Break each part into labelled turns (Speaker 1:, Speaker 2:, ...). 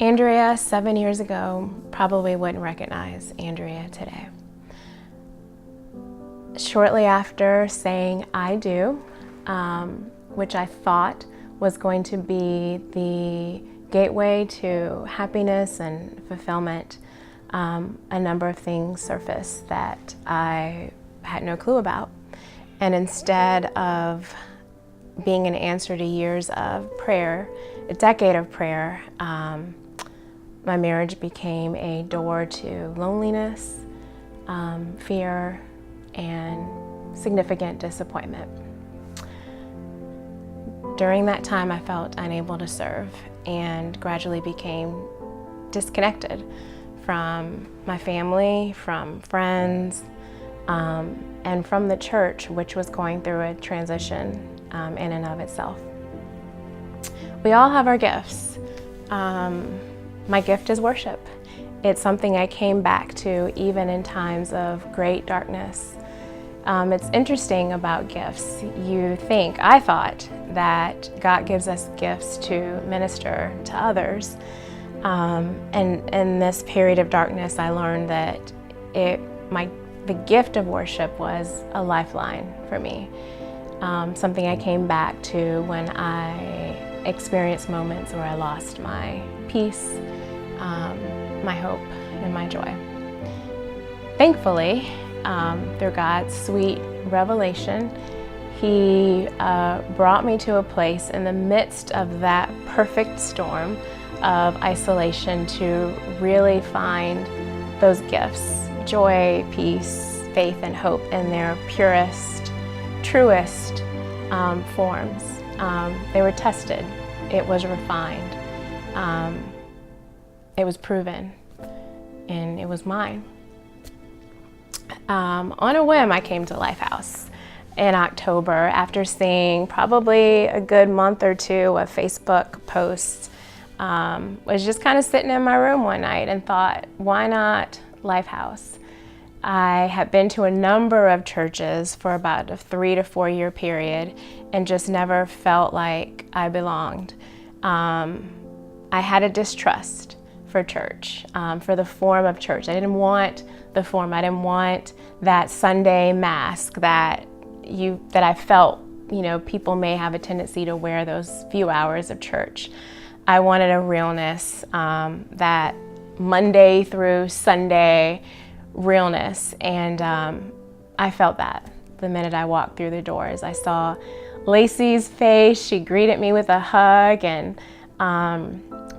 Speaker 1: Andrea 7 years ago probably wouldn't recognize Andrea today. Shortly after saying I do, which I thought was going to be the gateway to happiness and fulfillment, a number of things surfaced that I had no clue about. And instead of being an answer to years of prayer, a decade of prayer, my marriage became a door to loneliness, fear, and significant disappointment. During that time, I felt unable to serve and gradually became disconnected from my family, from friends, and from the church, which was going through a transition in and of itself. We all have our gifts. My gift is worship. It's something I came back to even in times of great darkness. It's interesting about gifts. I thought that God gives us gifts to minister to others. And in this period of darkness, I learned that the gift of worship was a lifeline for me. Something I came back to when I experienced moments where I lost my peace, my hope, and my joy. Thankfully, through God's sweet revelation, He brought me to a place in the midst of that perfect storm of isolation to really find those gifts, joy, peace, faith, and hope in their purest, truest forms. They were tested, it was refined, it was proven, and it was mine. On a whim, I came to Lifehouse in October after seeing probably a good month or two of Facebook posts. Was just kind of sitting in my room one night and thought, why not Lifehouse? I had been to a number of churches for about a 3 to 4 year period and just never felt like I belonged. I had a distrust for church, for the form of church. I didn't want the form. I didn't want that Sunday mask that I felt, people may have a tendency to wear those few hours of church. I wanted a realness, that Monday through Sunday realness, and I felt that the minute I walked through the doors. I saw Lacey's face. She greeted me with a hug, and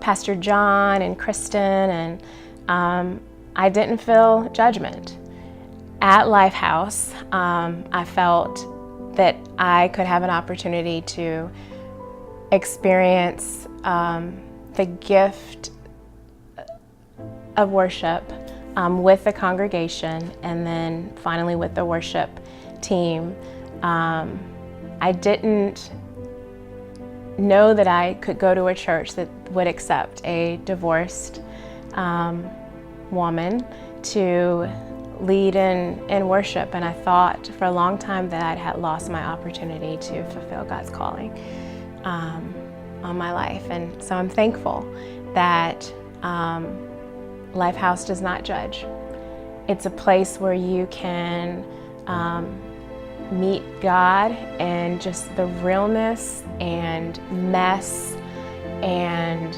Speaker 1: Pastor John and Kristen, and I didn't feel judgment. At Lifehouse, I felt that I could have an opportunity to experience the gift of worship with the congregation, and then finally with the worship team. I didn't know that I could go to a church that would accept a divorced woman to lead in worship, and I thought for a long time that I had lost my opportunity to fulfill God's calling on my life. And so I'm thankful that Lifehouse does not judge. It's a place where you can meet God and just the realness and mess and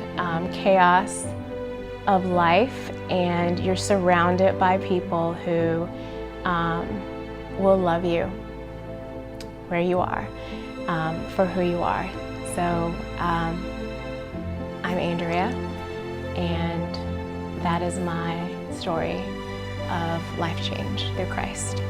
Speaker 1: chaos of life, and you're surrounded by people who will love you where you are, for who you are. So I'm Andrea, and that is my story of life change through Christ.